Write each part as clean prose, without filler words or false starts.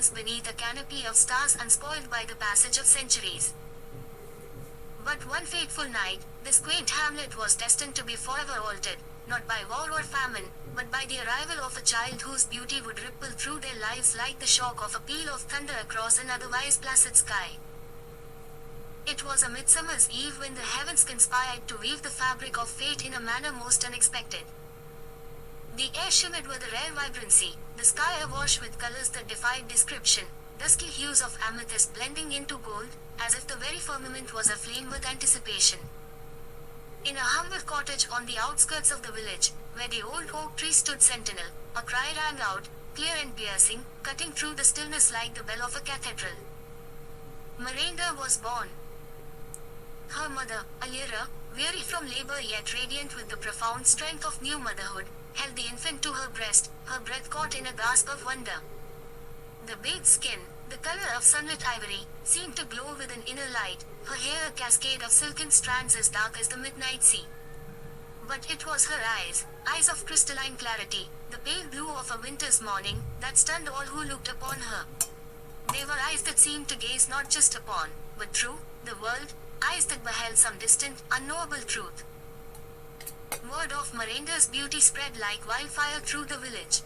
once beneath a canopy of stars unspoiled by the passage of centuries. But one fateful night, this quaint hamlet was destined to be forever altered, not by war or famine, but by the arrival of a child whose beauty would ripple through their lives like the shock of a peal of thunder across an otherwise placid sky. It was a midsummer's eve when the heavens conspired to weave the fabric of fate in a manner most unexpected. The air shimmered with a rare vibrancy, the sky awash with colors that defied description, dusky hues of amethyst blending into gold, as if the very firmament was aflame with anticipation. In a humble cottage on the outskirts of the village, where the old oak tree stood sentinel, a cry rang out, clear and piercing, cutting through the stillness like the bell of a cathedral. Miranda was born. Her mother, Alira, weary from labor yet radiant with the profound strength of new motherhood, held the infant to her breast, her breath caught in a gasp of wonder. The bathed skin, the color of sunlit ivory, seemed to glow with an inner light, her hair a cascade of silken strands as dark as the midnight sea. But it was her eyes of crystalline clarity, the pale blue of a winter's morning, that stunned all who looked upon her. They were eyes that seemed to gaze not just upon, but through, the world, eyes that beheld some distant, unknowable truth. Word of Miranda's beauty spread like wildfire through the village.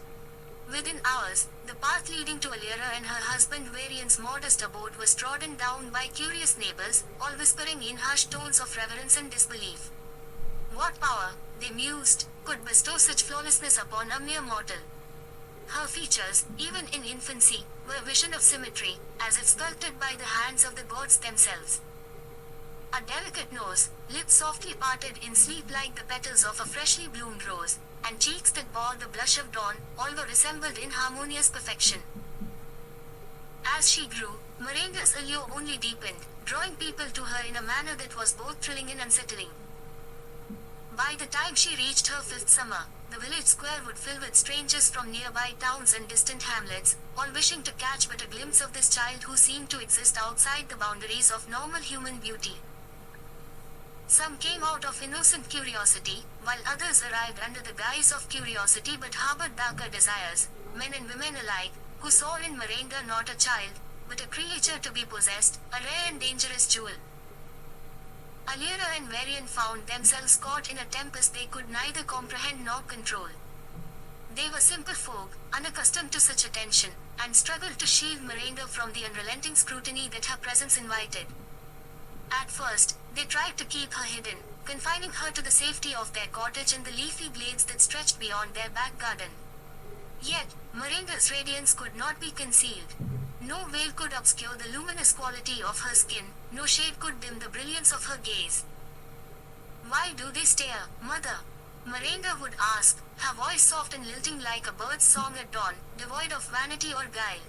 Within hours, the path leading to Alira and her husband Varian's modest abode was trodden down by curious neighbors, all whispering in hushed tones of reverence and disbelief. What power, they mused, could bestow such flawlessness upon a mere mortal? Her features, even in infancy, were a vision of symmetry, as if sculpted by the hands of the gods themselves. A delicate nose, lips softly parted in sleep like the petals of a freshly bloomed rose, and cheeks that bore the blush of dawn, all were resembled in harmonious perfection. As she grew, Miranda's allure only deepened, drawing people to her in a manner that was both thrilling and unsettling. By the time she reached her fifth summer, the village square would fill with strangers from nearby towns and distant hamlets, all wishing to catch but a glimpse of this child who seemed to exist outside the boundaries of normal human beauty. Some came out of innocent curiosity, while others arrived under the guise of curiosity but harbored darker desires, men and women alike, who saw in Miranda not a child, but a creature to be possessed, a rare and dangerous jewel. Alira and Varian found themselves caught in a tempest they could neither comprehend nor control. They were simple folk, unaccustomed to such attention, and struggled to shield Miranda from the unrelenting scrutiny that her presence invited. At first, they tried to keep her hidden, confining her to the safety of their cottage and the leafy glades that stretched beyond their back garden. Yet, Miranda's radiance could not be concealed. No veil could obscure the luminous quality of her skin, no shade could dim the brilliance of her gaze. "Why do they stare, mother?" Miranda would ask, her voice soft and lilting like a bird's song at dawn, devoid of vanity or guile.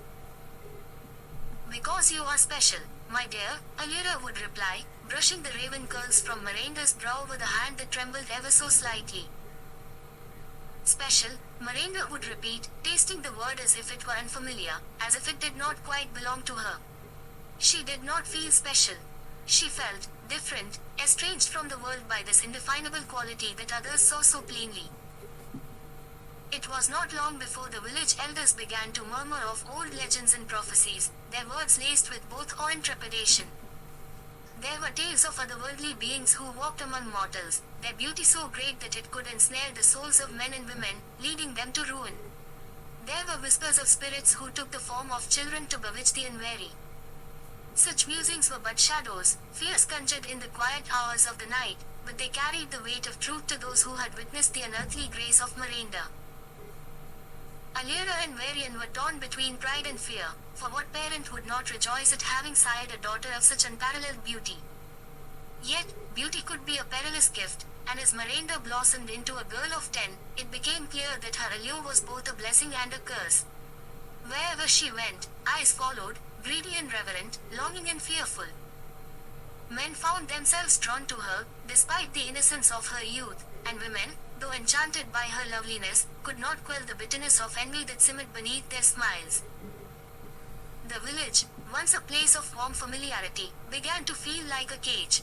"Because you are special, my dear," Alira would reply, brushing the raven curls from Miranda's brow with a hand that trembled ever so slightly. "Special," Miranda would repeat, tasting the word as if it were unfamiliar, as if it did not quite belong to her. She did not feel special. She felt different, estranged from the world by this indefinable quality that others saw so plainly. It was not long before the village elders began to murmur of old legends and prophecies, their words laced with both awe and trepidation. There were tales of otherworldly beings who walked among mortals, their beauty so great that it could ensnare the souls of men and women, leading them to ruin. There were whispers of spirits who took the form of children to bewitch the unwary. Such musings were but shadows, fears conjured in the quiet hours of the night, but they carried the weight of truth to those who had witnessed the unearthly grace of Miranda. Alira and Varian were torn between pride and fear, for what parent would not rejoice at having sired a daughter of such unparalleled beauty? Yet, beauty could be a perilous gift, and as Miranda blossomed into a girl of 10, it became clear that her allure was both a blessing and a curse. Wherever she went, eyes followed, greedy and reverent, longing and fearful. Men found themselves drawn to her, despite the innocence of her youth, and women, though enchanted by her loveliness, could not quell the bitterness of envy that simmered beneath their smiles. The village, once a place of warm familiarity, began to feel like a cage.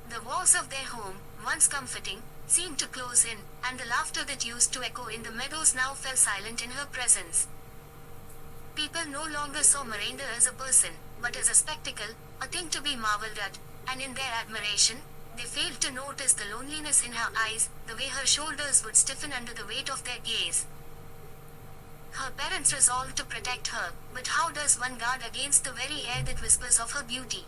The walls of their home, once comforting, seemed to close in, and the laughter that used to echo in the meadows now fell silent in her presence. people no longer saw Miranda as a person, but as a spectacle, a thing to be marveled at, and in their admiration, they failed to notice the loneliness in her eyes, the way her shoulders would stiffen under the weight of their gaze. Her parents resolved to protect her, but how does one guard against the very air that whispers of her beauty?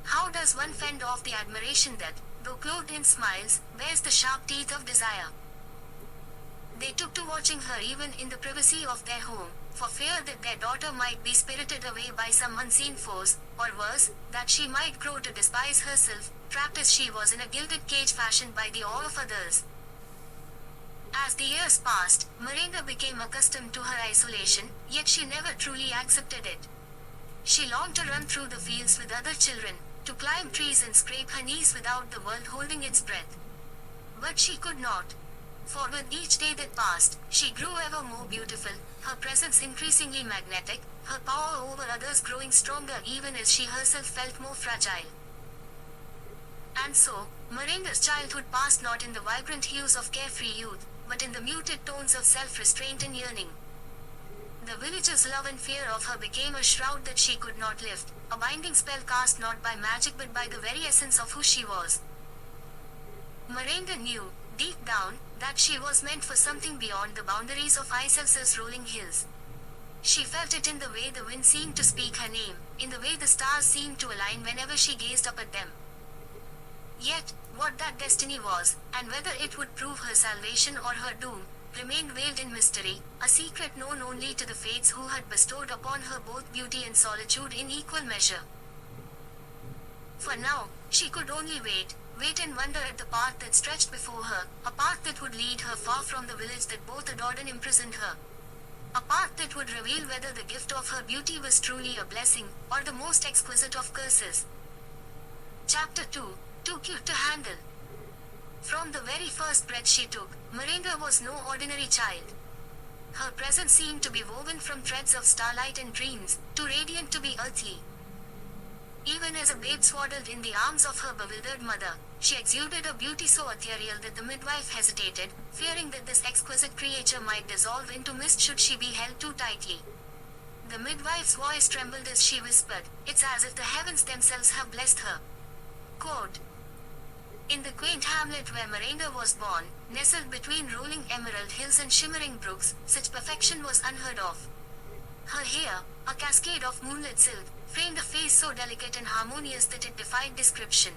How does one fend off the admiration that, though clothed in smiles, bears the sharp teeth of desire? They took to watching her even in the privacy of their home, for fear that their daughter might be spirited away by some unseen force, or worse, that she might grow to despise herself, trapped as she was in a gilded cage fashioned by the awe of others. As the years passed, Miranda became accustomed to her isolation, yet she never truly accepted it. She longed to run through the fields with other children, to climb trees and scrape her knees without the world holding its breath. But she could not. For with each day that passed, she grew ever more beautiful, her presence increasingly magnetic, her power over others growing stronger even as she herself felt more fragile. And so, Miranda's childhood passed not in the vibrant hues of carefree youth, but in the muted tones of self-restraint and yearning. The villagers' love and fear of her became a shroud that she could not lift, a binding spell cast not by magic but by the very essence of who she was. Miranda knew, deep down, that she was meant for something beyond the boundaries of Isel's rolling hills. She felt it in the way the wind seemed to speak her name, in the way the stars seemed to align whenever she gazed up at them. Yet, what that destiny was, and whether it would prove her salvation or her doom, remained veiled in mystery, a secret known only to the fates who had bestowed upon her both beauty and solitude in equal measure. For now, she could only wait and wonder at the path that stretched before her, a path that would lead her far from the village that both adored and imprisoned her. A path that would reveal whether the gift of her beauty was truly a blessing, or the most exquisite of curses. Chapter 2. Too cute to handle. From the very first breath she took, Miranda was no ordinary child. Her presence seemed to be woven from threads of starlight and dreams, too radiant to be earthly. Even as a babe swaddled in the arms of her bewildered mother, she exuded a beauty so ethereal that the midwife hesitated, fearing that this exquisite creature might dissolve into mist should she be held too tightly. The midwife's voice trembled as she whispered, "It's as if the heavens themselves have blessed her." Quote. In the quaint hamlet where Miranda was born, nestled between rolling emerald hills and shimmering brooks, such perfection was unheard of. Her hair, a cascade of moonlit silk, framed a face so delicate and harmonious that it defied description.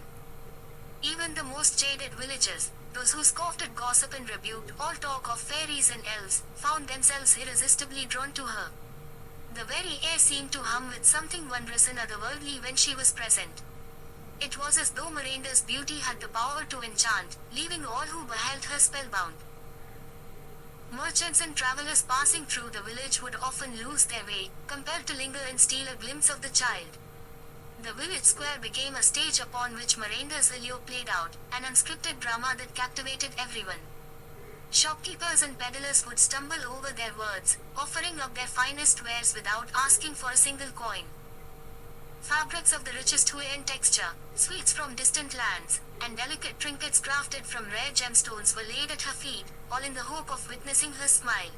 Even the most jaded villagers, those who scoffed at gossip and rebuked all talk of fairies and elves, found themselves irresistibly drawn to her. The very air seemed to hum with something wondrous and otherworldly when she was present. It was as though Miranda's beauty had the power to enchant, leaving all who beheld her spellbound. Merchants and travelers passing through the village would often lose their way, compelled to linger and steal a glimpse of the child. The village square became a stage upon which Miranda's allure played out, an unscripted drama that captivated everyone. Shopkeepers and peddlers would stumble over their words, offering up their finest wares without asking for a single coin. Fabrics of the richest hue and texture, sweets from distant lands, and delicate trinkets crafted from rare gemstones were laid at her feet, all in the hope of witnessing her smile.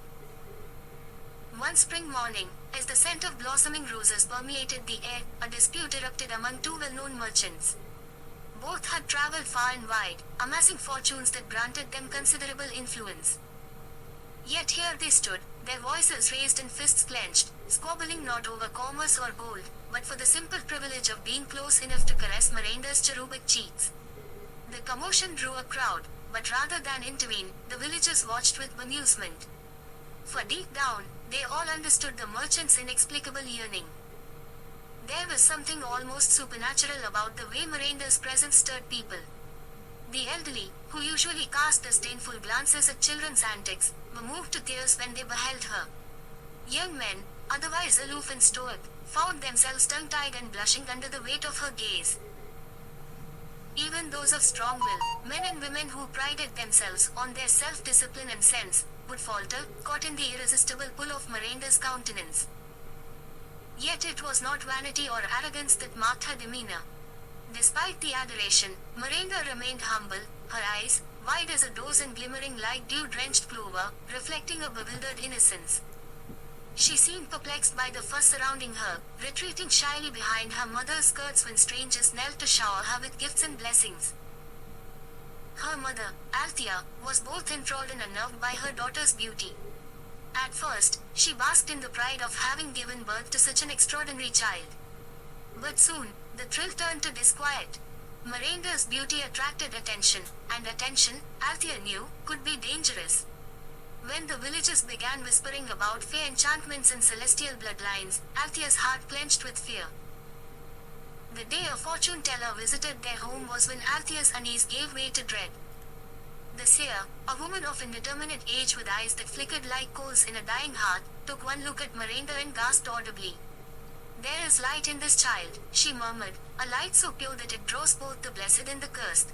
One spring morning, as the scent of blossoming roses permeated the air, a dispute erupted among two well-known merchants. Both had traveled far and wide, amassing fortunes that granted them considerable influence. Yet here they stood, their voices raised and fists clenched, squabbling not over commerce or gold, but for the simple privilege of being close enough to caress Miranda's cherubic cheeks. The commotion drew a crowd, but rather than intervene, the villagers watched with amusement. For deep down, they all understood the merchant's inexplicable yearning. There was something almost supernatural about the way Miranda's presence stirred people. The elderly, who usually cast disdainful glances at children's antics, were moved to tears when they beheld her. Young men, otherwise aloof and stoic, found themselves tongue-tied and blushing under the weight of her gaze. Even those of strong will, men and women who prided themselves on their self-discipline and sense, would falter, caught in the irresistible pull of Miranda's countenance. Yet it was not vanity or arrogance that marked her demeanor. Despite the adoration, Miranda remained humble, her eyes, wide as a doe's and glimmering like dew-drenched clover, reflecting a bewildered innocence. She seemed perplexed by the fuss surrounding her, retreating shyly behind her mother's skirts when strangers knelt to shower her with gifts and blessings. Her mother, Althea, was both enthralled and unnerved by her daughter's beauty. At first, she basked in the pride of having given birth to such an extraordinary child. But soon, the thrill turned to disquiet. Miranda's beauty attracted attention, and attention, Althea knew, could be dangerous. When the villagers began whispering about fey enchantments and celestial bloodlines, Althea's heart clenched with fear. The day a fortune teller visited their home was when Althea's unease gave way to dread. The seer, a woman of indeterminate age with eyes that flickered like coals in a dying heart, took one look at Miranda and gasped audibly. "There is light in this child," she murmured, "a light so pure that it draws both the blessed and the cursed."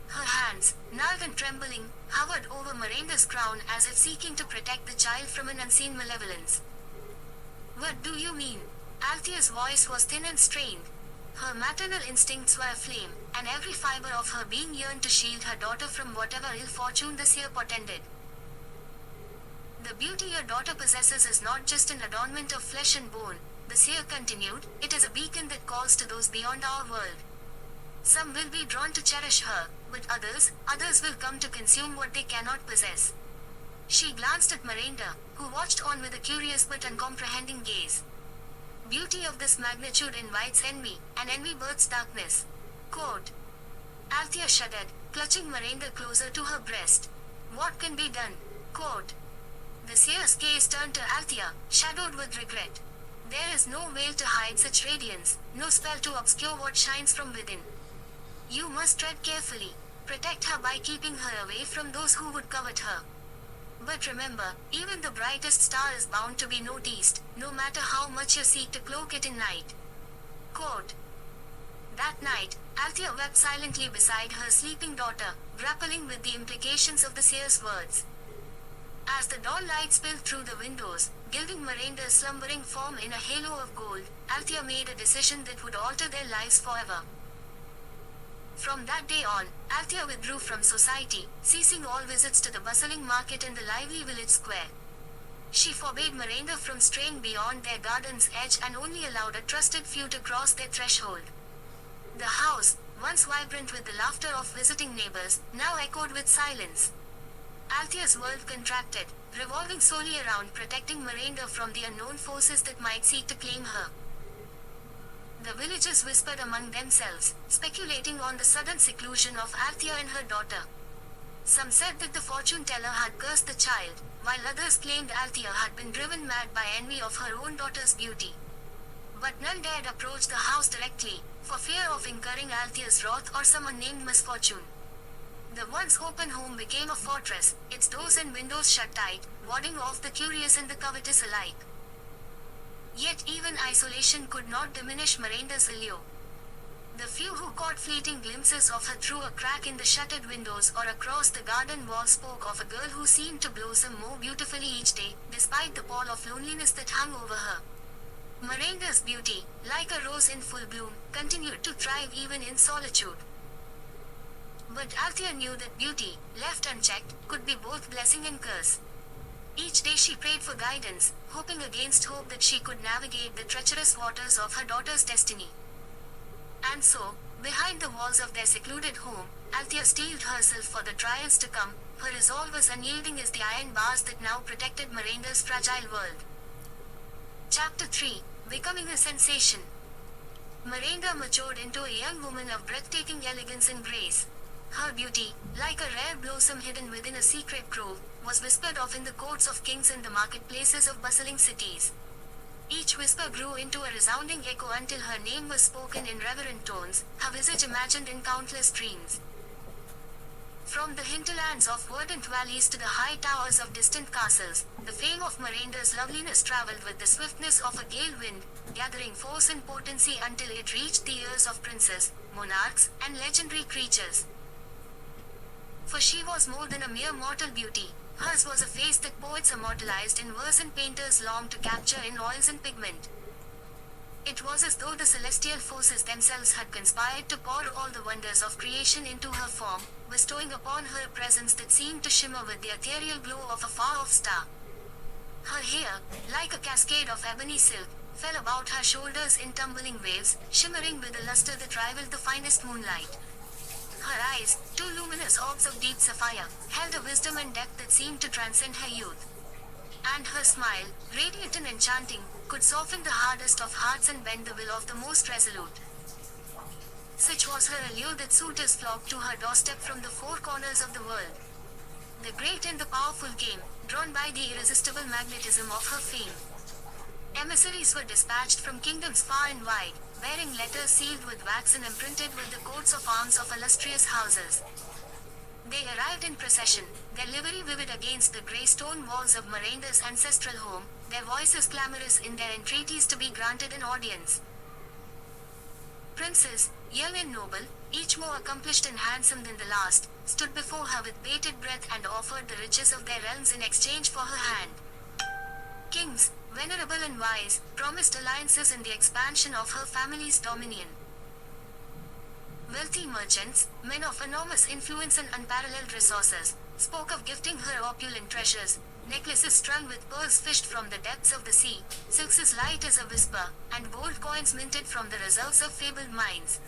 Her hands, gnarled and trembling, hovered over Miranda's crown as if seeking to protect the child from an unseen malevolence. "What do you mean?" Althea's voice was thin and strained. Her maternal instincts were aflame, and every fiber of her being yearned to shield her daughter from whatever ill fortune the seer portended. "The beauty your daughter possesses is not just an adornment of flesh and bone," the seer continued, "it is a beacon that calls to those beyond our world. Some will be drawn to cherish her, but others will come to consume what they cannot possess." She glanced at Miranda, who watched on with a curious but uncomprehending gaze. "Beauty of this magnitude invites envy, and envy births darkness." Quote. Althea shuddered, clutching Miranda closer to her breast. "What can be done?" Quote. The seer's gaze turned to Althea, shadowed with regret. "There is no veil to hide such radiance, no spell to obscure what shines from within. You must tread carefully. Protect her by keeping her away from those who would covet her. But remember, even the brightest star is bound to be noticed, no matter how much you seek to cloak it in night." Quote. That night, Althea wept silently beside her sleeping daughter, grappling with the implications of the seer's words. As the dawn light spilled through the windows, gilding Miranda's slumbering form in a halo of gold, Althea made a decision that would alter their lives forever. From that day on, Althea withdrew from society, ceasing all visits to the bustling market and the lively village square. She forbade Miranda from straying beyond their garden's edge and only allowed a trusted few to cross their threshold. The house, once vibrant with the laughter of visiting neighbors, now echoed with silence. Althea's world contracted, revolving solely around protecting Miranda from the unknown forces that might seek to claim her. The villagers whispered among themselves, speculating on the sudden seclusion of Althea and her daughter. Some said that the fortune teller had cursed the child, while others claimed Althea had been driven mad by envy of her own daughter's beauty. But none dared approach the house directly, for fear of incurring Althea's wrath or some unnamed misfortune. The once open home became a fortress, its doors and windows shut tight, warding off the curious and the covetous alike. Yet even isolation could not diminish Miranda's allure. The few who caught fleeting glimpses of her through a crack in the shuttered windows or across the garden wall spoke of a girl who seemed to blossom more beautifully each day, despite the pall of loneliness that hung over her. Miranda's beauty, like a rose in full bloom, continued to thrive even in solitude. But Althea knew that beauty, left unchecked, could be both blessing and curse. Each day she prayed for guidance, hoping against hope that she could navigate the treacherous waters of her daughter's destiny. And so, behind the walls of their secluded home, Althea steeled herself for the trials to come, her resolve as unyielding as the iron bars that now protected Miranda's fragile world. Chapter 3: Becoming a Sensation. Miranda matured into a young woman of breathtaking elegance and grace. Her beauty, like a rare blossom hidden within a secret grove, was whispered of in the courts of kings and the marketplaces of bustling cities. Each whisper grew into a resounding echo until her name was spoken in reverent tones, her visage imagined in countless dreams. From the hinterlands of verdant valleys to the high towers of distant castles, the fame of Miranda's loveliness traveled with the swiftness of a gale wind, gathering force and potency until it reached the ears of princes, monarchs, and legendary creatures. For she was more than a mere mortal beauty. Hers was a face that poets immortalized in verse and painters longed to capture in oils and pigment. It was as though the celestial forces themselves had conspired to pour all the wonders of creation into her form, bestowing upon her a presence that seemed to shimmer with the ethereal glow of a far-off star. Her hair, like a cascade of ebony silk, fell about her shoulders in tumbling waves, shimmering with a luster that rivaled the finest moonlight. Her eyes, two luminous orbs of deep sapphire, held a wisdom and depth that seemed to transcend her youth. And her smile, radiant and enchanting, could soften the hardest of hearts and bend the will of the most resolute. Such was her allure that suitors flocked to her doorstep from the four corners of the world. The great and the powerful came, drawn by the irresistible magnetism of her fame. Emissaries were dispatched from kingdoms far and wide, bearing letters sealed with wax and imprinted with the coats of arms of illustrious houses. They arrived in procession, their livery vivid against the grey stone walls of Miranda's ancestral home, their voices clamorous in their entreaties to be granted an audience. Princes, young and noble, each more accomplished and handsome than the last, stood before her with bated breath and offered the riches of their realms in exchange for her hand. Kings, venerable and wise, promised alliances in the expansion of her family's dominion. Wealthy merchants, men of enormous influence and unparalleled resources, spoke of gifting her opulent treasures, necklaces strung with pearls fished from the depths of the sea, silks as light as a whisper, and gold coins minted from the reserves of fabled mines.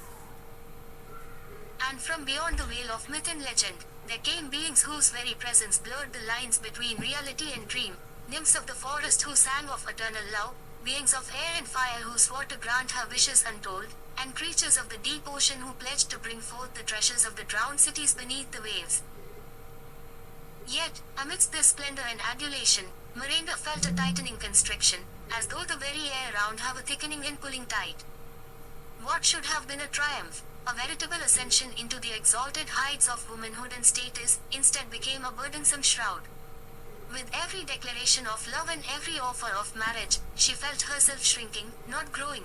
And from beyond the veil of myth and legend, there came beings whose very presence blurred the lines between reality and dream, nymphs of the forest who sang of eternal love, beings of air and fire who swore to grant her wishes untold, and creatures of the deep ocean who pledged to bring forth the treasures of the drowned cities beneath the waves. Yet, amidst this splendor and adulation, Miranda felt a tightening constriction, as though the very air around her were thickening and pulling tight. What should have been a triumph, a veritable ascension into the exalted heights of womanhood and status, instead became a burdensome shroud. With every declaration of love and every offer of marriage, she felt herself shrinking, not growing.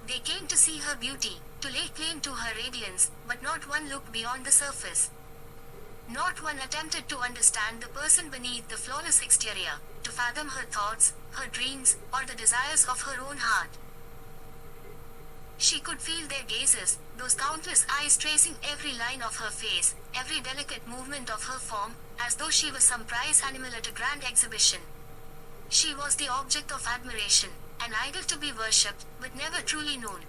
They came to see her beauty, to lay claim to her radiance, but not one looked beyond the surface. Not one attempted to understand the person beneath the flawless exterior, to fathom her thoughts, her dreams, or the desires of her own heart. She could feel their gazes, those countless eyes tracing every line of her face, every delicate movement of her form, as though she was some prize animal at a grand exhibition. She was the object of admiration, an idol to be worshipped, but never truly known.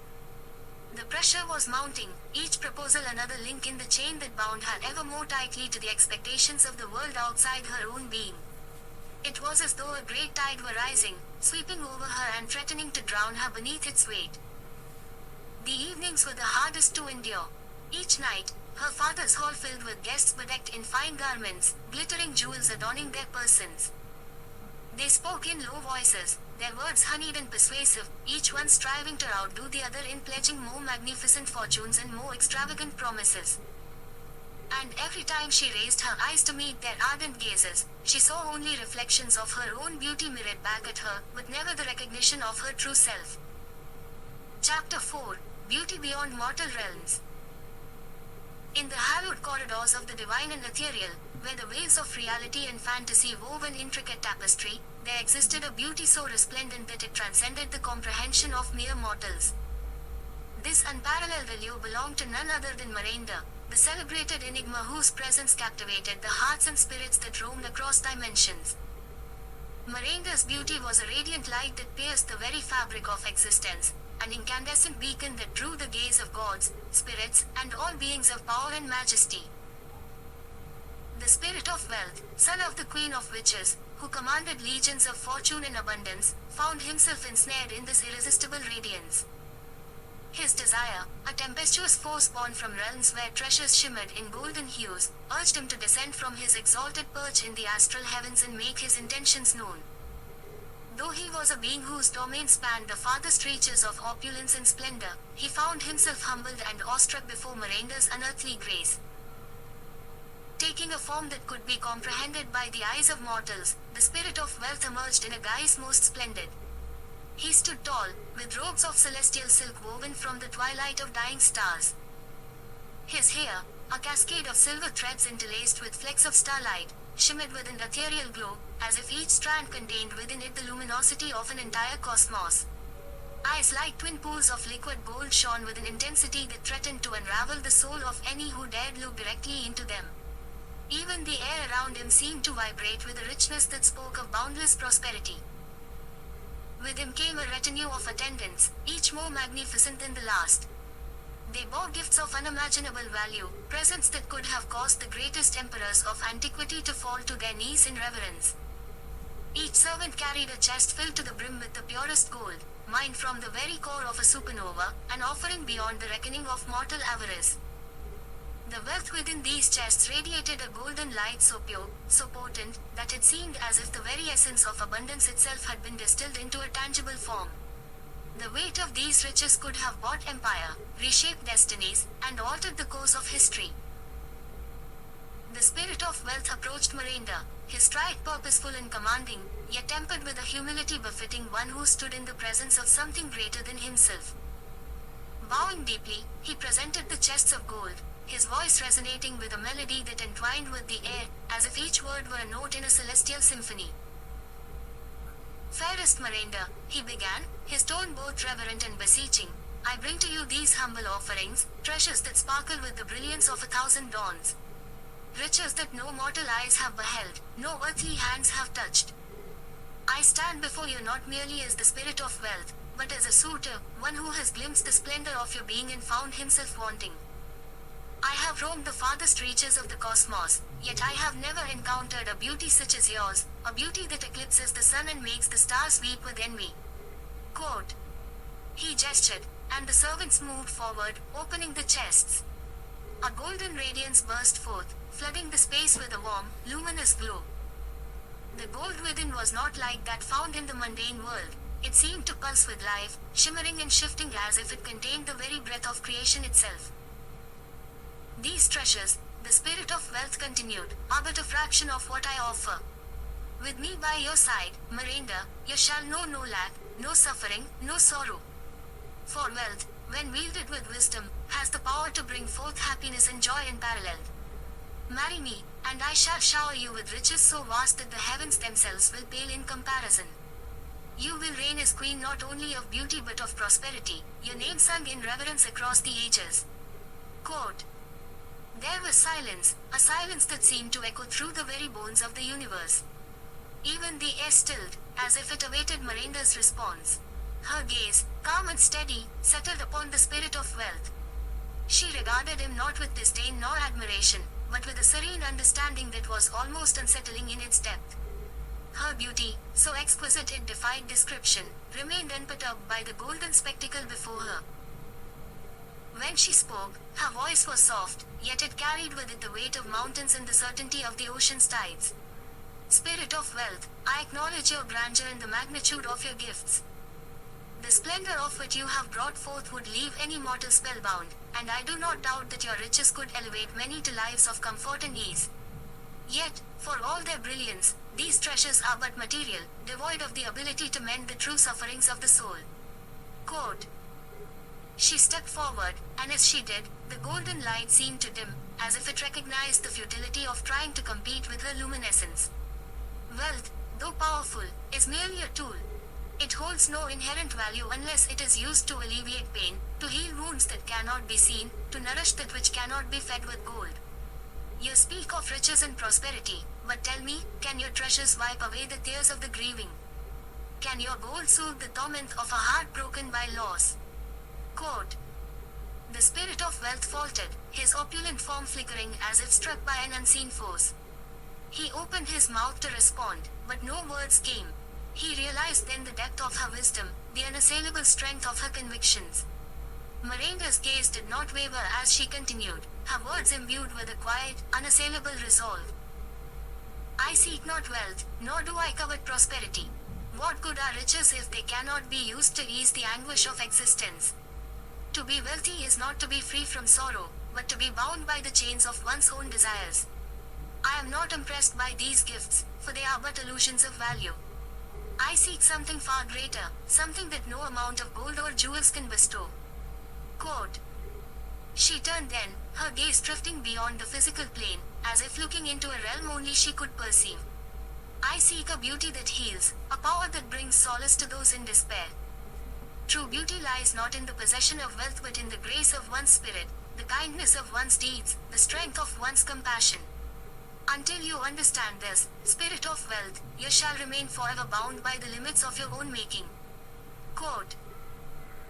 The pressure was mounting, each proposal another link in the chain that bound her ever more tightly to the expectations of the world outside her own being. It was as though a great tide were rising, sweeping over her and threatening to drown her beneath its weight. The evenings were the hardest to endure. Each night, her father's hall filled with guests bedecked in fine garments, glittering jewels adorning their persons. They spoke in low voices, their words honeyed and persuasive, each one striving to outdo the other in pledging more magnificent fortunes and more extravagant promises. And every time she raised her eyes to meet their ardent gazes, she saw only reflections of her own beauty mirrored back at her, but never the recognition of her true self. Chapter 4: Beauty Beyond Mortal Realms. In the hallowed corridors of the divine and ethereal, where the waves of reality and fantasy wove an intricate tapestry, there existed a beauty so resplendent that it transcended the comprehension of mere mortals. This unparalleled allure belonged to none other than Miranda, the celebrated enigma whose presence captivated the hearts and spirits that roamed across dimensions. Miranda's beauty was a radiant light that pierced the very fabric of existence, an incandescent beacon that drew the gaze of gods, spirits, and all beings of power and majesty. The spirit of wealth, son of the queen of witches, who commanded legions of fortune and abundance, found himself ensnared in this irresistible radiance. His desire, a tempestuous force born from realms where treasures shimmered in golden hues, urged him to descend from his exalted perch in the astral heavens and make his intentions known. Though he was a being whose domain spanned the farthest reaches of opulence and splendor, he found himself humbled and awestruck before Miranda's unearthly grace. Taking a form that could be comprehended by the eyes of mortals, the spirit of wealth emerged in a guise most splendid. He stood tall, with robes of celestial silk woven from the twilight of dying stars. His hair, a cascade of silver threads interlaced with flecks of starlight, shimmered with an ethereal glow, as if each strand contained within it the luminosity of an entire cosmos. Eyes like twin pools of liquid gold shone with an intensity that threatened to unravel the soul of any who dared look directly into them. Even the air around him seemed to vibrate with a richness that spoke of boundless prosperity. With him came a retinue of attendants, each more magnificent than the last. They bore gifts of unimaginable value, presents that could have caused the greatest emperors of antiquity to fall to their knees in reverence. Each servant carried a chest filled to the brim with the purest gold, mined from the very core of a supernova, an offering beyond the reckoning of mortal avarice. The wealth within these chests radiated a golden light so pure, so potent, that it seemed as if the very essence of abundance itself had been distilled into a tangible form. The weight of these riches could have bought empire, reshaped destinies, and altered the course of history. The spirit of wealth approached Miranda, his stride purposeful and commanding, yet tempered with a humility befitting one who stood in the presence of something greater than himself. Bowing deeply, he presented the chests of gold, his voice resonating with a melody that entwined with the air, as if each word were a note in a celestial symphony. "Fairest Miranda," he began, his tone both reverent and beseeching, "I bring to you these humble offerings, treasures that sparkle with the brilliance of 1,000 dawns. Riches that no mortal eyes have beheld, no earthly hands have touched. I stand before you not merely as the spirit of wealth, but as a suitor, one who has glimpsed the splendor of your being and found himself wanting. I have roamed the farthest reaches of the cosmos, yet I have never encountered a beauty such as yours, a beauty that eclipses the sun and makes the stars weep with envy." Quote. He gestured, and the servants moved forward, opening the chests. A golden radiance burst forth, flooding the space with a warm, luminous glow. The gold within was not like that found in the mundane world. It seemed to pulse with life, shimmering and shifting as if it contained the very breath of creation itself. "These treasures," the spirit of wealth continued, "are but a fraction of what I offer. With me by your side, Miranda, you shall know no lack, no suffering, no sorrow. For wealth, when wielded with wisdom, has the power to bring forth happiness and joy unparalleled. Marry me, and I shall shower you with riches so vast that the heavens themselves will pale in comparison. You will reign as queen not only of beauty but of prosperity, your name sung in reverence across the ages." Quote. There was silence, a silence that seemed to echo through the very bones of the universe. Even the air stilled, as if it awaited Miranda's response. Her gaze, calm and steady, settled upon the spirit of wealth. She regarded him not with disdain nor admiration, but with a serene understanding that was almost unsettling in its depth. Her beauty, so exquisite it defied description, remained unperturbed by the golden spectacle before her. When she spoke, her voice was soft, yet it carried with it the weight of mountains and the certainty of the ocean's tides. "Spirit of wealth, I acknowledge your grandeur and the magnitude of your gifts. The splendor of what you have brought forth would leave any mortal spellbound, and I do not doubt that your riches could elevate many to lives of comfort and ease. Yet, for all their brilliance, these treasures are but material, devoid of the ability to mend the true sufferings of the soul." Quote. She stepped forward, and as she did, the golden light seemed to dim, as if it recognized the futility of trying to compete with her luminescence. Wealth, though powerful, is merely a tool. It holds no inherent value unless it is used to alleviate pain, to heal wounds that cannot be seen, to nourish that which cannot be fed with gold. You speak of riches and prosperity, but tell me, can your treasures wipe away the tears of the grieving? Can your gold soothe the torment of a heart broken by loss? Quote. The spirit of wealth faltered, his opulent form flickering as if struck by an unseen force. He opened his mouth to respond, but no words came. He realized then the depth of her wisdom, the unassailable strength of her convictions. Miranda's gaze did not waver as she continued, her words imbued with a quiet, unassailable resolve. "I seek not wealth, nor do I covet prosperity. What good are riches if they cannot be used to ease the anguish of existence? To be wealthy is not to be free from sorrow, but to be bound by the chains of one's own desires. I am not impressed by these gifts, for they are but illusions of value. I seek something far greater, something that no amount of gold or jewels can bestow." Quote. She turned then, her gaze drifting beyond the physical plane, as if looking into a realm only she could perceive. "I seek a beauty that heals, a power that brings solace to those in despair. True beauty lies not in the possession of wealth but in the grace of one's spirit, the kindness of one's deeds, the strength of one's compassion. Until you understand this, spirit of wealth, you shall remain forever bound by the limits of your own making. Quote.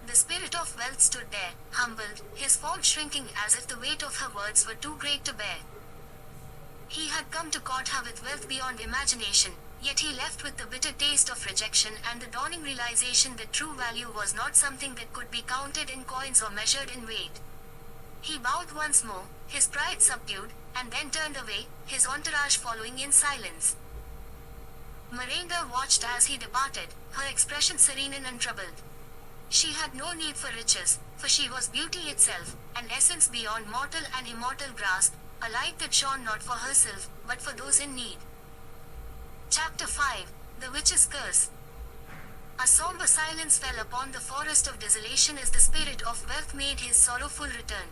The spirit of wealth stood there, humbled, his form shrinking as if the weight of her words were too great to bear. He had come to court her with wealth beyond imagination, yet he left with the bitter taste of rejection and the dawning realization that true value was not something that could be counted in coins or measured in weight. He bowed once more, his pride subdued, and then turned away, his entourage following in silence. Miranda watched as he departed, her expression serene and untroubled. She had no need for riches, for she was beauty itself, an essence beyond mortal and immortal grasp, a light that shone not for herself, but for those in need. Chapter 5. The Witch's Curse. A somber silence fell upon the forest of desolation as the spirit of wealth made his sorrowful return.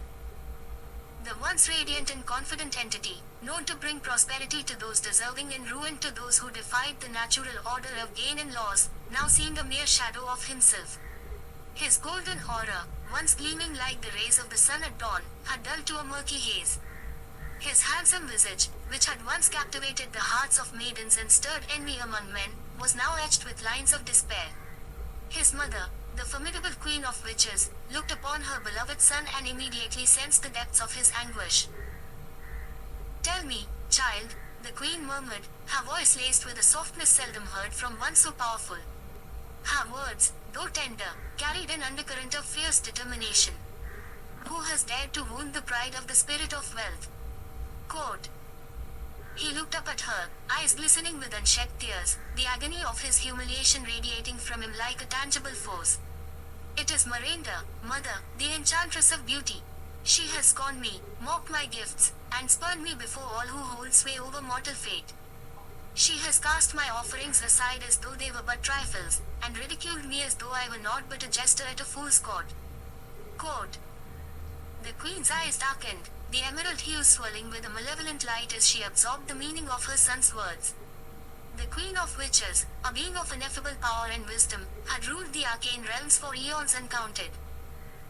The once radiant and confident entity, known to bring prosperity to those deserving and ruin to those who defied the natural order of gain and loss, now seemed a mere shadow of himself. His golden aura, once gleaming like the rays of the sun at dawn, had dulled to a murky haze. His handsome visage, which had once captivated the hearts of maidens and stirred envy among men, was now etched with lines of despair. His mother, the formidable queen of witches, looked upon her beloved son and immediately sensed the depths of his anguish. "Tell me, child," the queen murmured, her voice laced with a softness seldom heard from one so powerful. Her words, though tender, carried an undercurrent of fierce determination. "Who has dared to wound the pride of the spirit of wealth?" Quote. He looked up at her, eyes glistening with unshed tears, the agony of his humiliation radiating from him like a tangible force. "It is Miranda, mother, the enchantress of beauty. She has scorned me, mocked my gifts, and spurned me before all who hold sway over mortal fate. She has cast my offerings aside as though they were but trifles, and ridiculed me as though I were naught but a jester at a fool's court." Quote. The queen's eyes darkened, the emerald hue swirling with a malevolent light as she absorbed the meaning of her son's words. The queen of witches, a being of ineffable power and wisdom, had ruled the arcane realms for eons uncounted.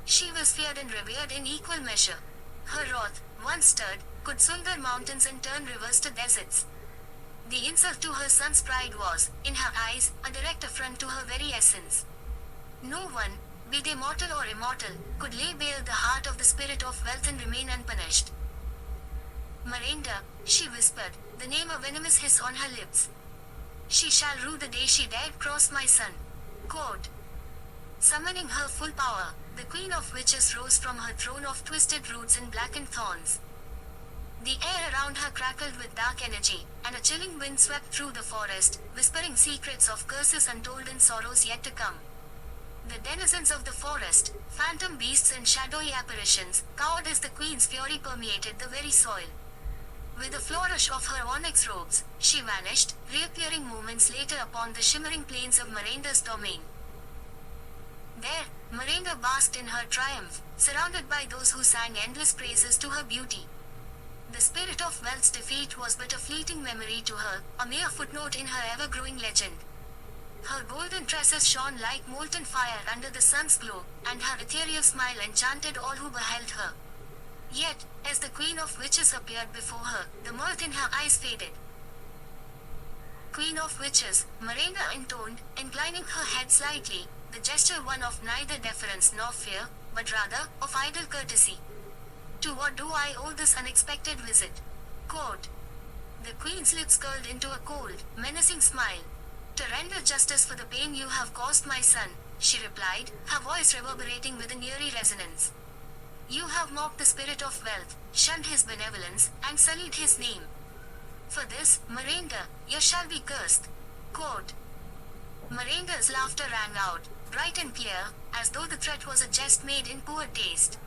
She was feared and revered in equal measure. Her wrath, once stirred, could sunder mountains and turn rivers to deserts. The insult to her son's pride was, in her eyes, a direct affront to her very essence. No one, be they mortal or immortal, could lay bare the heart of the spirit of wealth and remain unpunished. "Miranda," she whispered, the name a venomous hiss on her lips. "She shall rue the day she dared cross my son." Quote. Summoning her full power, the queen of witches rose from her throne of twisted roots and blackened thorns. The air around her crackled with dark energy, and a chilling wind swept through the forest, whispering secrets of curses untold and sorrows yet to come. The denizens of the forest, phantom beasts and shadowy apparitions, cowered as the queen's fury permeated the very soil. With a flourish of her onyx robes, she vanished, reappearing moments later upon the shimmering plains of Miranda's domain. There, Miranda basked in her triumph, surrounded by those who sang endless praises to her beauty. The spirit of wealth's defeat was but a fleeting memory to her, a mere footnote in her ever-growing legend. Her golden tresses shone like molten fire under the sun's glow, and her ethereal smile enchanted all who beheld her. Yet, as the queen of witches appeared before her, the mirth in her eyes faded. "Queen of witches," Miranda intoned, inclining her head slightly, the gesture one of neither deference nor fear, but rather, of idle courtesy. "To what do I owe this unexpected visit?" Quote. The queen's lips curled into a cold, menacing smile. "To render justice for the pain you have caused my son," she replied, her voice reverberating with an eerie resonance. "You have mocked the spirit of wealth, shunned his benevolence, and sullied his name. For this, Miranda, you shall be cursed." Quote. Miranda's laughter rang out, bright and clear, as though the threat was a jest made in poor taste.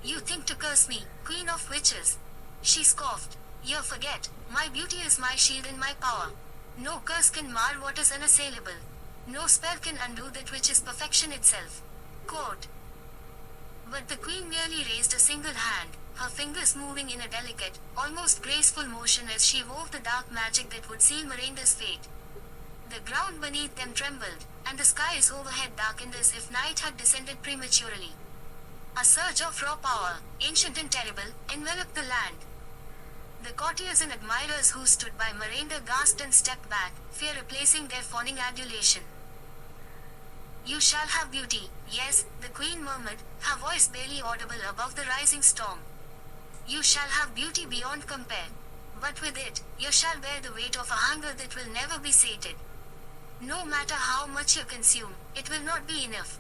"You think to curse me, queen of witches?" she scoffed. "You forget, my beauty is my shield and my power. No curse can mar what is unassailable. No spell can undo that which is perfection itself." Quote. But the queen merely raised a single hand, her fingers moving in a delicate, almost graceful motion as she wove the dark magic that would seal Miranda's fate. The ground beneath them trembled, and the skies overhead darkened as if night had descended prematurely. A surge of raw power, ancient and terrible, enveloped the land. The courtiers and admirers who stood by Miranda gasped and stepped back, fear replacing their fawning adulation. "You shall have beauty, yes," the queen murmured, her voice barely audible above the rising storm. "You shall have beauty beyond compare. But with it, you shall bear the weight of a hunger that will never be sated. No matter how much you consume, it will not be enough.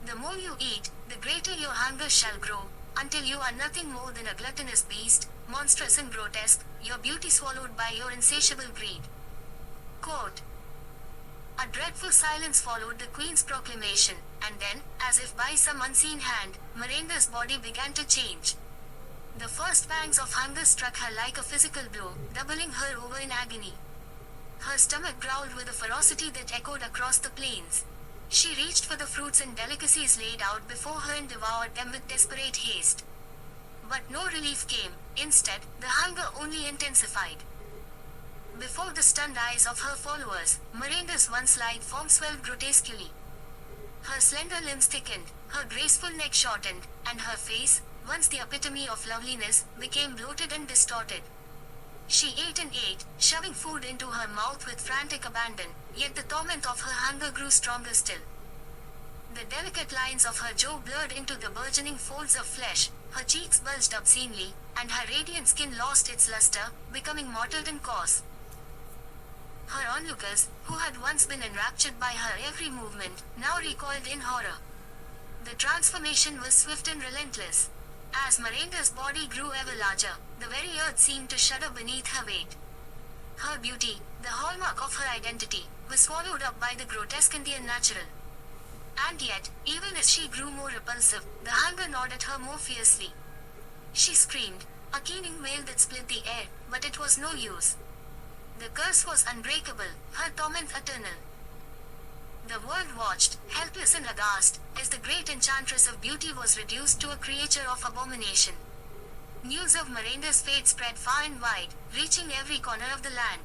The more you eat, the greater your hunger shall grow, until you are nothing more than a gluttonous beast, monstrous and grotesque, your beauty swallowed by your insatiable greed." Quote. A dreadful silence followed the queen's proclamation, and then, as if by some unseen hand, Miranda's body began to change. The first pangs of hunger struck her like a physical blow, doubling her over in agony. Her stomach growled with a ferocity that echoed across the plains. She reached for the fruits and delicacies laid out before her and devoured them with desperate haste. But no relief came. Instead, the hunger only intensified. Before the stunned eyes of her followers, Miranda's once lithe form swelled grotesquely. Her slender limbs thickened, her graceful neck shortened, and her face, once the epitome of loveliness, became bloated and distorted. She ate and ate, shoving food into her mouth with frantic abandon, yet the torment of her hunger grew stronger still. The delicate lines of her jaw blurred into the burgeoning folds of flesh, her cheeks bulged obscenely, and her radiant skin lost its luster, becoming mottled and coarse. Her onlookers, who had once been enraptured by her every movement, now recoiled in horror. The transformation was swift and relentless. As Miranda's body grew ever larger, the very earth seemed to shudder beneath her weight. Her beauty, the hallmark of her identity, was swallowed up by the grotesque and the unnatural. And yet, even as she grew more repulsive, the hunger gnawed at her more fiercely. She screamed, a keening wail that split the air, but it was no use. The curse was unbreakable, her torment eternal. The world watched, helpless and aghast, as the great enchantress of beauty was reduced to a creature of abomination. News of Miranda's fate spread far and wide, reaching every corner of the land.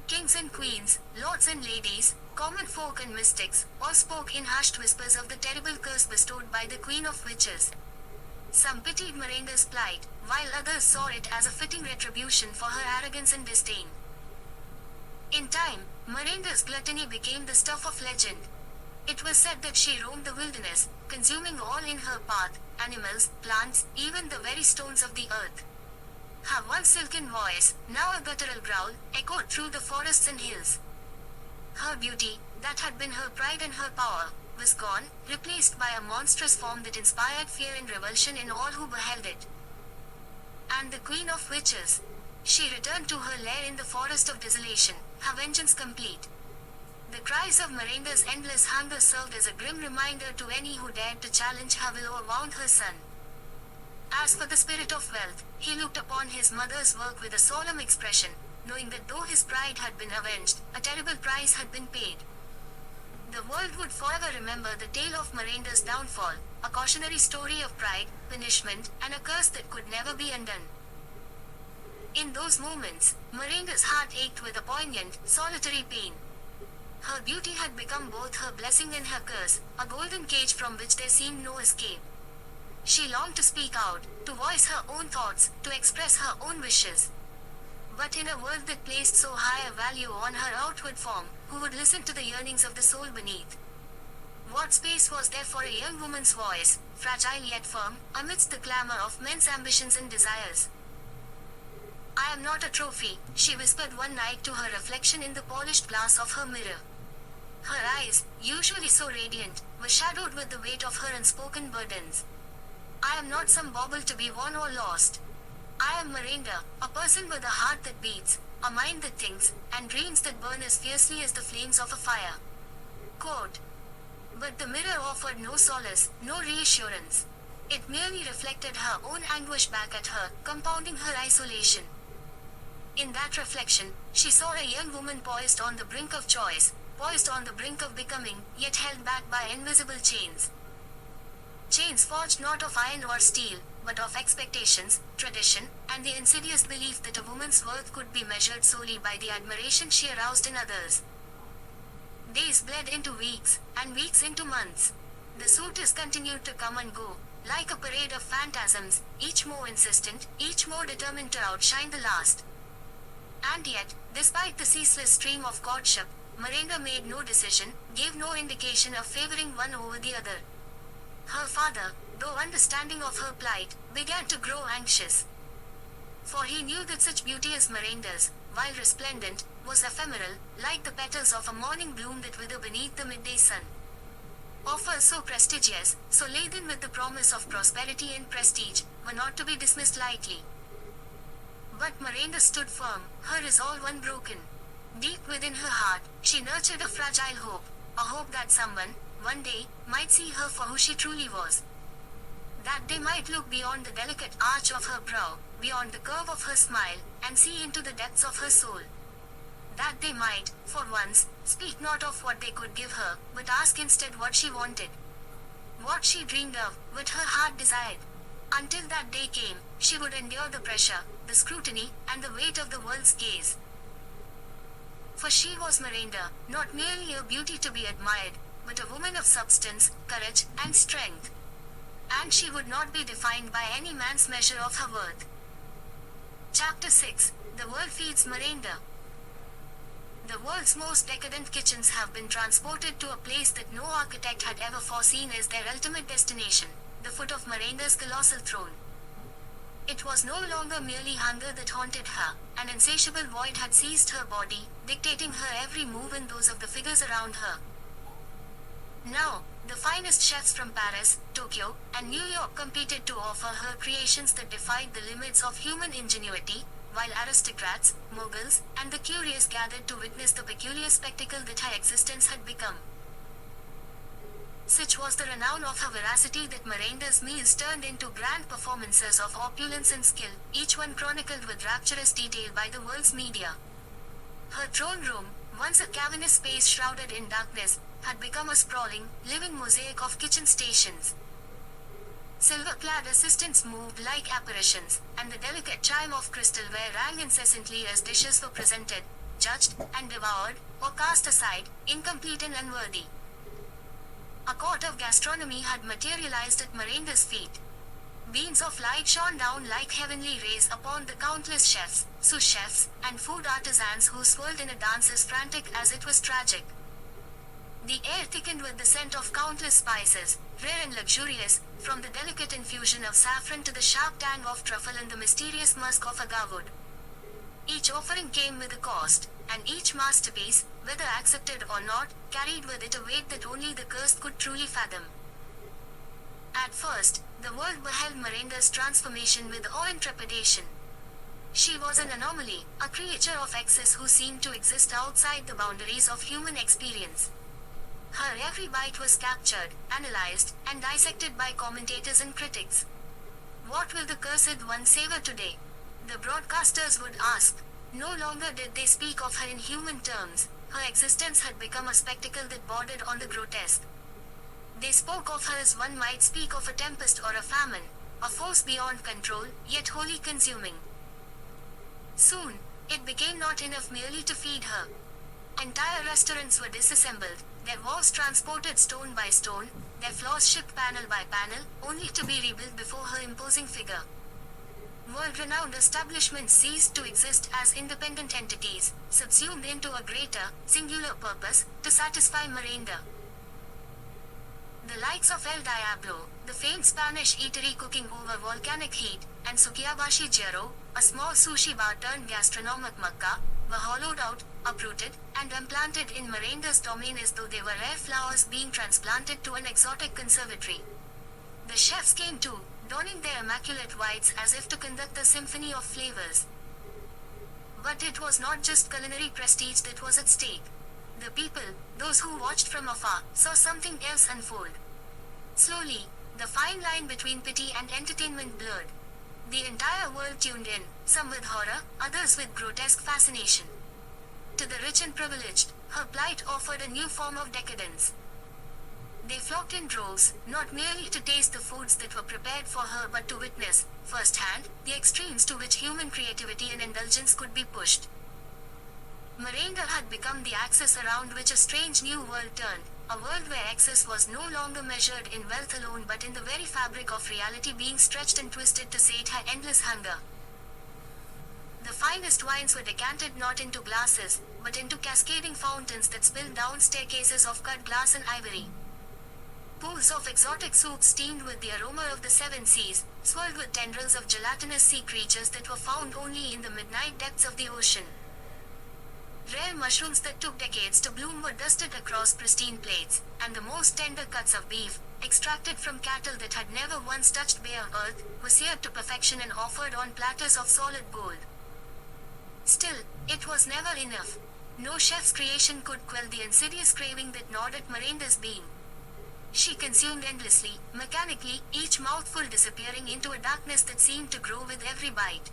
Kings and queens, lords and ladies, common folk and mystics, all spoke in hushed whispers of the terrible curse bestowed by the Queen of Witches. Some pitied Miranda's plight, while others saw it as a fitting retribution for her arrogance and disdain. In time, Miranda's gluttony became the stuff of legend. It was said that she roamed the wilderness, consuming all in her path, animals, plants, even the very stones of the earth. Her once silken voice, now a guttural growl, echoed through the forests and hills. Her beauty, that had been her pride and her power, was gone, replaced by a monstrous form that inspired fear and revulsion in all who beheld it. And the Queen of Witches. She returned to her lair in the Forest of Desolation, her vengeance complete. The cries of Miranda's endless hunger served as a grim reminder to any who dared to challenge her will or wound her son. As for the Spirit of Wealth, he looked upon his mother's work with a solemn expression, knowing that though his pride had been avenged, a terrible price had been paid. The world would forever remember the tale of Miranda's downfall, a cautionary story of pride, punishment, and a curse that could never be undone. In those moments, Miranda's heart ached with a poignant, solitary pain. Her beauty had become both her blessing and her curse, a golden cage from which there seemed no escape. She longed to speak out, to voice her own thoughts, to express her own wishes. But in a world that placed so high a value on her outward form, who would listen to the yearnings of the soul beneath? What space was there for a young woman's voice, fragile yet firm, amidst the clamor of men's ambitions and desires? "I am not a trophy," she whispered one night to her reflection in the polished glass of her mirror. Her eyes, usually so radiant, were shadowed with the weight of her unspoken burdens. "I am not some bauble to be won or lost. I am Miranda, a person with a heart that beats, a mind that thinks, and dreams that burn as fiercely as the flames of a fire." Quote. But the mirror offered no solace, no reassurance. It merely reflected her own anguish back at her, compounding her isolation. In that reflection, she saw a young woman poised on the brink of choice, poised on the brink of becoming, yet held back by invisible chains. Chains forged not of iron or steel, but of expectations, tradition, and the insidious belief that a woman's worth could be measured solely by the admiration she aroused in others. Days bled into weeks, and weeks into months. The suitors continued to come and go, like a parade of phantasms, each more insistent, each more determined to outshine the last. And yet, despite the ceaseless stream of courtship, Miranda made no decision, gave no indication of favoring one over the other. Her father, though understanding of her plight, began to grow anxious. For he knew that such beauty as Miranda's, while resplendent, was ephemeral, like the petals of a morning bloom that wither beneath the midday sun. Offers so prestigious, so laden with the promise of prosperity and prestige, were not to be dismissed lightly. But Miranda stood firm, her resolve unbroken. Deep within her heart, she nurtured a fragile hope, a hope that someone, one day, might see her for who she truly was. That they might look beyond the delicate arch of her brow, beyond the curve of her smile, and see into the depths of her soul. That they might, for once, speak not of what they could give her, but ask instead what she wanted. What she dreamed of, what her heart desired. Until that day came, she would endure the pressure, the scrutiny, and the weight of the world's gaze. For she was Miranda, not merely a beauty to be admired, but a woman of substance, courage, and strength. And she would not be defined by any man's measure of her worth. Chapter 6. The World Feeds Miranda. The world's most decadent kitchens have been transported to a place that no architect had ever foreseen as their ultimate destination, the foot of Miranda's colossal throne. It was no longer merely hunger that haunted her, an insatiable void had seized her body, dictating her every move and those of the figures around her. Now, the finest chefs from Paris, Tokyo, and New York competed to offer her creations that defied the limits of human ingenuity, while aristocrats, moguls, and the curious gathered to witness the peculiar spectacle that her existence had become. Such was the renown of her veracity that Miranda's meals turned into grand performances of opulence and skill, each one chronicled with rapturous detail by the world's media. Her throne room, once a cavernous space shrouded in darkness, had become a sprawling, living mosaic of kitchen stations. Silver-clad assistants moved like apparitions, and the delicate chime of crystalware rang incessantly as dishes were presented, judged, and devoured, or cast aside, incomplete and unworthy. A court of gastronomy had materialized at Miranda's feet. Beams of light shone down like heavenly rays upon the countless chefs, sous chefs, and food artisans who swirled in a dance as frantic as it was tragic. The air thickened with the scent of countless spices, rare and luxurious, from the delicate infusion of saffron to the sharp tang of truffle and the mysterious musk of agave. Each offering came with a cost, and each masterpiece, whether accepted or not, carried with it a weight that only the cursed could truly fathom. At first, the world beheld Miranda's transformation with awe and trepidation. She was an anomaly, a creature of excess who seemed to exist outside the boundaries of human experience. Her every bite was captured, analyzed, and dissected by commentators and critics. What will the cursed one savor today? The broadcasters would ask. No longer did they speak of her in human terms, her existence had become a spectacle that bordered on the grotesque. They spoke of her as one might speak of a tempest or a famine, a force beyond control, yet wholly consuming. Soon, it became not enough merely to feed her. Entire restaurants were disassembled, their walls transported stone by stone, their floors shipped panel by panel, only to be rebuilt before her imposing figure. World-renowned establishments ceased to exist as independent entities, subsumed into a greater, singular purpose, to satisfy Miranda. The likes of El Diablo, the famed Spanish eatery cooking over volcanic heat, and Sukiyabashi Jiro, a small sushi bar turned gastronomic Mecca, were hollowed out, uprooted, and implanted in Miranda's domain as though they were rare flowers being transplanted to an exotic conservatory. The chefs came too, donning their immaculate whites as if to conduct a symphony of flavors. But it was not just culinary prestige that was at stake. The people, those who watched from afar, saw something else unfold. Slowly, the fine line between pity and entertainment blurred. The entire world tuned in, some with horror, others with grotesque fascination. To the rich and privileged, her plight offered a new form of decadence. They flocked in droves, not merely to taste the foods that were prepared for her but to witness, firsthand, the extremes to which human creativity and indulgence could be pushed. Miranda had become the axis around which a strange new world turned, A world where excess was no longer measured in wealth alone but in the very fabric of reality being stretched and twisted to sate her endless hunger. The finest wines were decanted not into glasses, but into cascading fountains that spilled down staircases of cut glass and ivory. Pools of exotic soups steamed with the aroma of the seven seas, swirled with tendrils of gelatinous sea creatures that were found only in the midnight depths of the ocean. Rare mushrooms that took decades to bloom were dusted across pristine plates, and the most tender cuts of beef, extracted from cattle that had never once touched bare earth, were seared to perfection and offered on platters of solid gold. Still, it was never enough. No chef's creation could quell the insidious craving that gnawed at Miranda's being. She consumed endlessly, mechanically, each mouthful disappearing into a darkness that seemed to grow with every bite.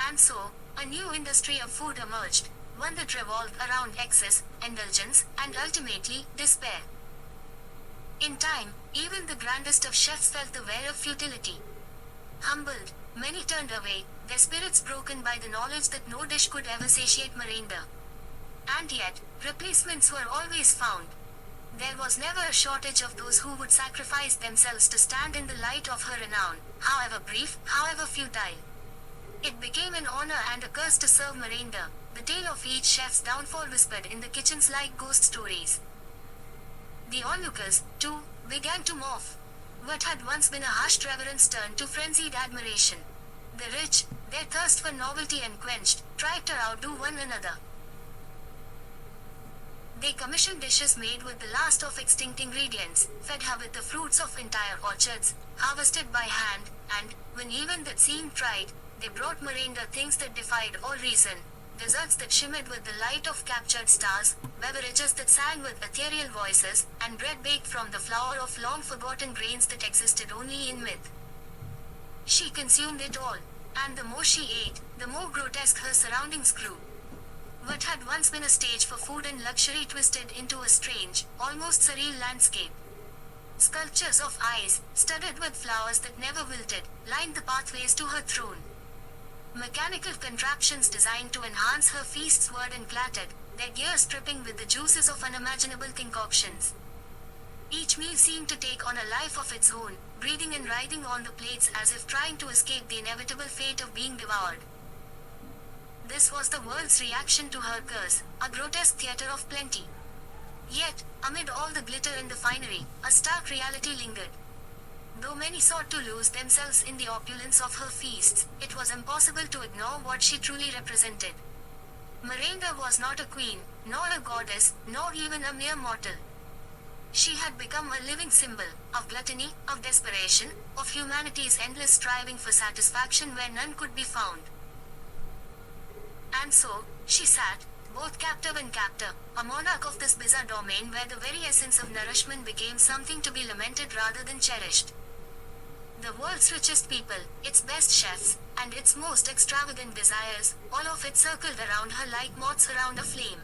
And so, a new industry of food emerged, one that revolved around excess, indulgence, and ultimately, despair. In time, even the grandest of chefs felt the wear of futility. Humbled, many turned away, their spirits broken by the knowledge that no dish could ever satiate Miranda. And yet, replacements were always found. There was never a shortage of those who would sacrifice themselves to stand in the light of her renown, however brief, however futile. It became an honor and a curse to serve Miranda, the tale of each chef's downfall whispered in the kitchens like ghost stories. The onlookers, too, began to morph. What had once been a hushed reverence turned to frenzied admiration. The rich, their thirst for novelty unquenched, tried to outdo one another. They commissioned dishes made with the last of extinct ingredients, fed her with the fruits of entire orchards, harvested by hand, and, when even that seemed tried, they brought Miranda things that defied all reason. Desserts that shimmered with the light of captured stars, beverages that sang with ethereal voices, and bread baked from the flour of long-forgotten grains that existed only in myth. She consumed it all, and the more she ate, the more grotesque her surroundings grew. What had once been a stage for food and luxury twisted into a strange, almost surreal landscape. Sculptures of eyes, studded with flowers that never wilted, lined the pathways to her throne. Mechanical contraptions designed to enhance her feasts whirred and clattered, their gears dripping with the juices of unimaginable concoctions. Each meal seemed to take on a life of its own, breathing and writhing on the plates as if trying to escape the inevitable fate of being devoured. This was the world's reaction to her curse, a grotesque theater of plenty. Yet, amid all the glitter and the finery, a stark reality lingered. Though many sought to lose themselves in the opulence of her feasts, it was impossible to ignore what she truly represented. Miranda was not a queen, nor a goddess, nor even a mere mortal. She had become a living symbol, of gluttony, of desperation, of humanity's endless striving for satisfaction where none could be found. And so, she sat, both captive and captor, a monarch of this bizarre domain where the very essence of nourishment became something to be lamented rather than cherished. The world's richest people, its best chefs, and its most extravagant desires, all of it circled around her like moths around a flame.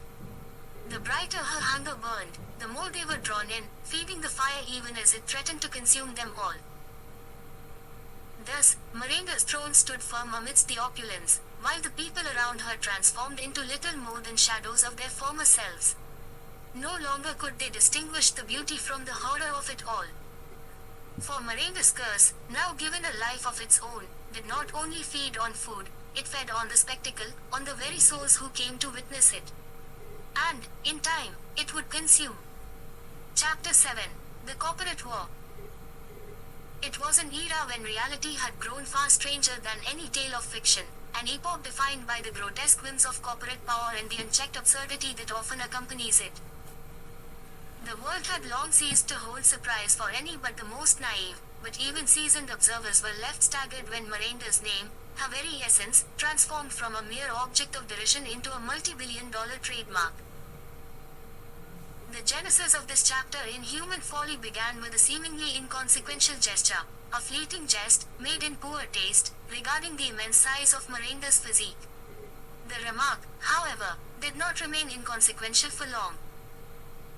The brighter her hunger burned, the more they were drawn in, feeding the fire even as it threatened to consume them all. Thus, Miranda's throne stood firm amidst the opulence, while the people around her transformed into little more than shadows of their former selves. No longer could they distinguish the beauty from the horror of it all. For Miranda's curse, now given a life of its own, did not only feed on food, it fed on the spectacle, on the very souls who came to witness it. And, in time, it would consume. Chapter 7. The Corporate War. It was an era when reality had grown far stranger than any tale of fiction, an epoch defined by the grotesque whims of corporate power and the unchecked absurdity that often accompanies it. The world had long ceased to hold surprise for any but the most naive, but even seasoned observers were left staggered when Miranda's name, her very essence, transformed from a mere object of derision into a multi-billion-dollar trademark. The genesis of this chapter in human folly began with a seemingly inconsequential gesture, a fleeting jest, made in poor taste, regarding the immense size of Miranda's physique. The remark, however, did not remain inconsequential for long.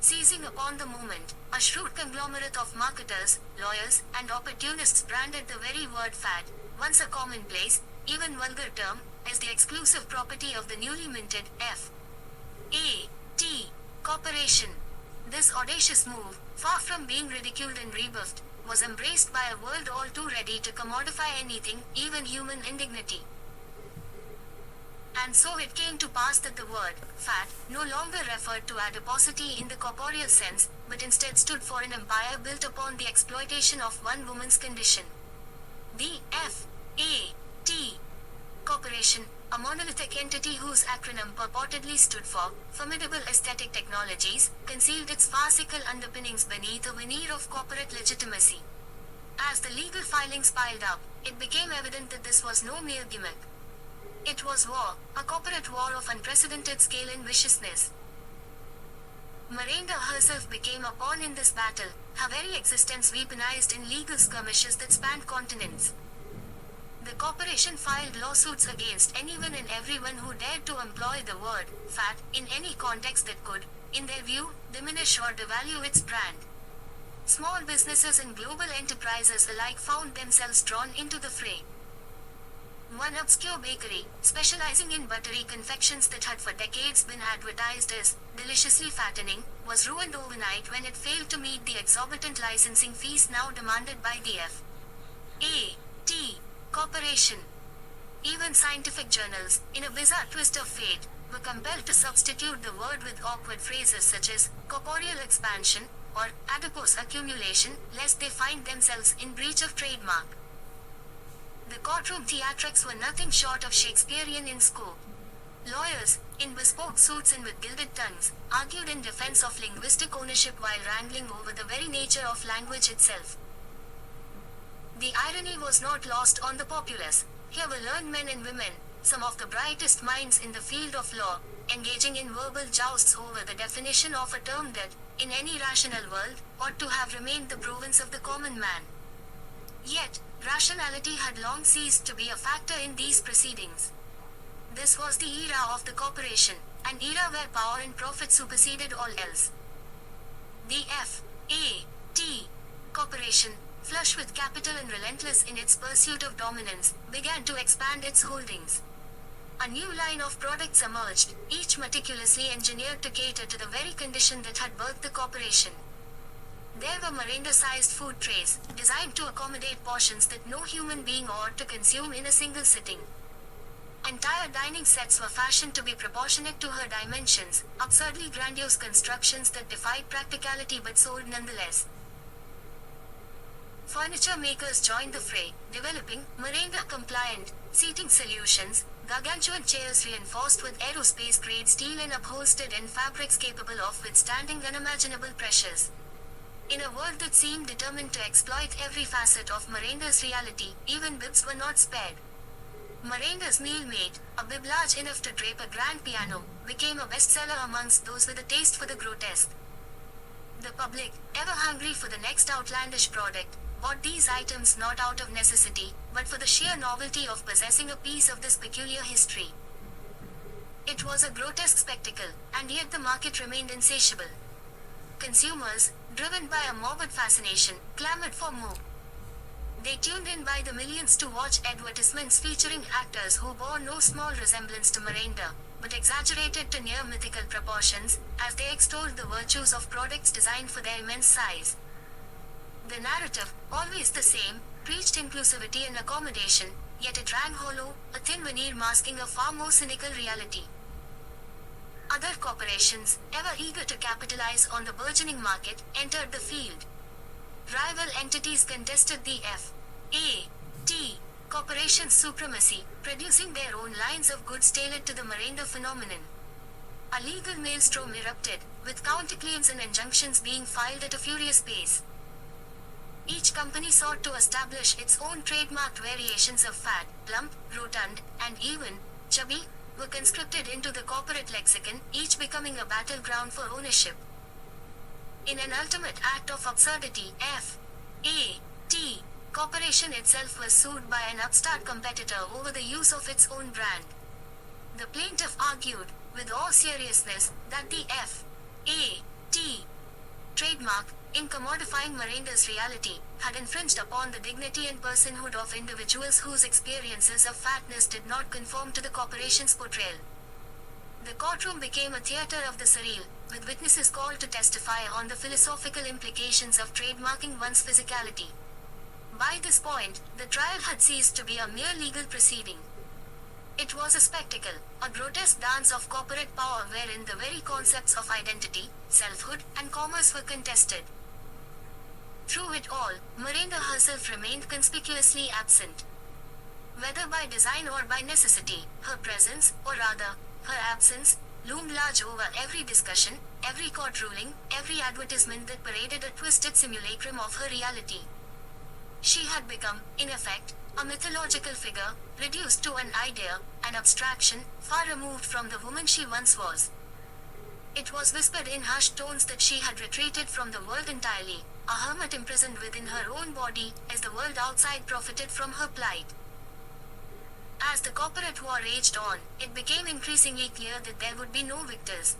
Seizing upon the moment, a shrewd conglomerate of marketers, lawyers, and opportunists branded the very word fad, once a commonplace, even vulgar term, as the exclusive property of the newly minted F.A.T. Corporation. This audacious move, far from being ridiculed and rebuffed, was embraced by a world all too ready to commodify anything, even human indignity. And so it came to pass that the word, fat, no longer referred to adiposity in the corporeal sense, but instead stood for an empire built upon the exploitation of one woman's condition. The F.A.T. Corporation, a monolithic entity whose acronym purportedly stood for Formidable Aesthetic Technologies, concealed its farcical underpinnings beneath a veneer of corporate legitimacy. As the legal filings piled up, it became evident that this was no mere gimmick. It was war, a corporate war of unprecedented scale and viciousness. Miranda herself became a pawn in this battle, her very existence weaponized in legal skirmishes that spanned continents. The corporation filed lawsuits against anyone and everyone who dared to employ the word fat in any context that could, in their view, diminish or devalue its brand. Small businesses and global enterprises alike found themselves drawn into the fray. One obscure bakery, specializing in buttery confections that had for decades been advertised as deliciously fattening, was ruined overnight when it failed to meet the exorbitant licensing fees now demanded by the F.A.T. Corporation. Even scientific journals, in a bizarre twist of fate, were compelled to substitute the word with awkward phrases such as corporeal expansion or adipose accumulation, lest they find themselves in breach of trademark. The courtroom theatrics were nothing short of Shakespearean in scope. Lawyers, in bespoke suits and with gilded tongues, argued in defense of linguistic ownership while wrangling over the very nature of language itself. The irony was not lost on the populace. Here were learned men and women, some of the brightest minds in the field of law, engaging in verbal jousts over the definition of a term that, in any rational world, ought to have remained the province of the common man. Yet, rationality had long ceased to be a factor in these proceedings. This was the era of the corporation, an era where power and profit superseded all else. The F.A.T. Corporation, flush with capital and relentless in its pursuit of dominance, began to expand its holdings. A new line of products emerged, each meticulously engineered to cater to the very condition that had birthed the corporation. There were Miranda-sized food trays, designed to accommodate portions that no human being ought to consume in a single sitting. Entire dining sets were fashioned to be proportionate to her dimensions, absurdly grandiose constructions that defied practicality but sold nonetheless. Furniture makers joined the fray, developing Miranda-compliant seating solutions, gargantuan chairs reinforced with aerospace-grade steel and upholstered in fabrics capable of withstanding unimaginable pressures. In a world that seemed determined to exploit every facet of Miranda's reality, even bibs were not spared. Miranda's meal mate, a bib large enough to drape a grand piano, became a bestseller amongst those with a taste for the grotesque. The public, ever hungry for the next outlandish product, bought these items not out of necessity, but for the sheer novelty of possessing a piece of this peculiar history. It was a grotesque spectacle, and yet the market remained insatiable. Consumers, driven by a morbid fascination, clamored for more. They tuned in by the millions to watch advertisements featuring actors who bore no small resemblance to Miranda, but exaggerated to near mythical proportions, as they extolled the virtues of products designed for their immense size. The narrative, always the same, preached inclusivity and accommodation, yet it rang hollow, a thin veneer masking a far more cynical reality. Other corporations, ever eager to capitalize on the burgeoning market, entered the field. Rival entities contested the F.A.T. Corporation's supremacy, producing their own lines of goods tailored to the Miranda phenomenon. A legal maelstrom erupted, with counterclaims and injunctions being filed at a furious pace. Each company sought to establish its own trademarked variations of fat, plump, rotund, and even chubby, were conscripted into the corporate lexicon, each becoming a battleground for ownership. In an ultimate act of absurdity, F.A.T. Corporation itself was sued by an upstart competitor over the use of its own brand. The plaintiff argued, with all seriousness, that the F.A.T. trademark, in commodifying Miranda's reality, had infringed upon the dignity and personhood of individuals whose experiences of fatness did not conform to the corporation's portrayal. The courtroom became a theater of the surreal, with witnesses called to testify on the philosophical implications of trademarking one's physicality. By this point, the trial had ceased to be a mere legal proceeding. It was a spectacle, a grotesque dance of corporate power wherein the very concepts of identity, selfhood, and commerce were contested. Through it all, Miranda herself remained conspicuously absent. Whether by design or by necessity, her presence, or rather, her absence, loomed large over every discussion, every court ruling, every advertisement that paraded a twisted simulacrum of her reality. She had become, in effect, a mythological figure, reduced to an idea, an abstraction, far removed from the woman she once was. It was whispered in hushed tones that she had retreated from the world entirely, a hermit imprisoned within her own body, as the world outside profited from her plight. As the corporate war raged on, it became increasingly clear that there would be no victors.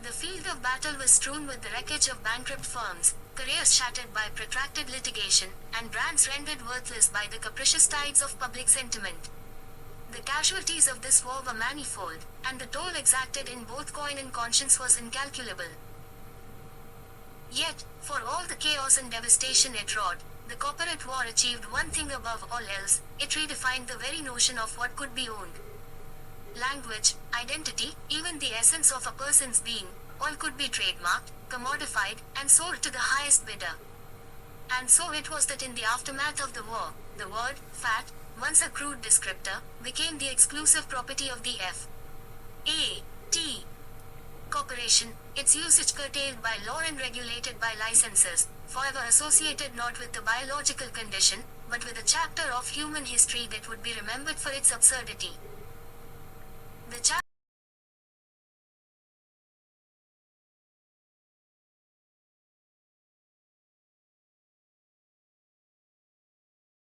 The field of battle was strewn with the wreckage of bankrupt firms, careers shattered by protracted litigation, and brands rendered worthless by the capricious tides of public sentiment. The casualties of this war were manifold, and the toll exacted in both coin and conscience was incalculable. Yet, for all the chaos and devastation it wrought, the corporate war achieved one thing above all else: it redefined the very notion of what could be owned. Language, identity, even the essence of a person's being, all could be trademarked, commodified, and sold to the highest bidder. And so it was that in the aftermath of the war, the word fat, once a crude descriptor, became the exclusive property of the F.A.T. Corporation, its usage curtailed by law and regulated by licenses, forever associated not with the biological condition, but with a chapter of human history that would be remembered for its absurdity.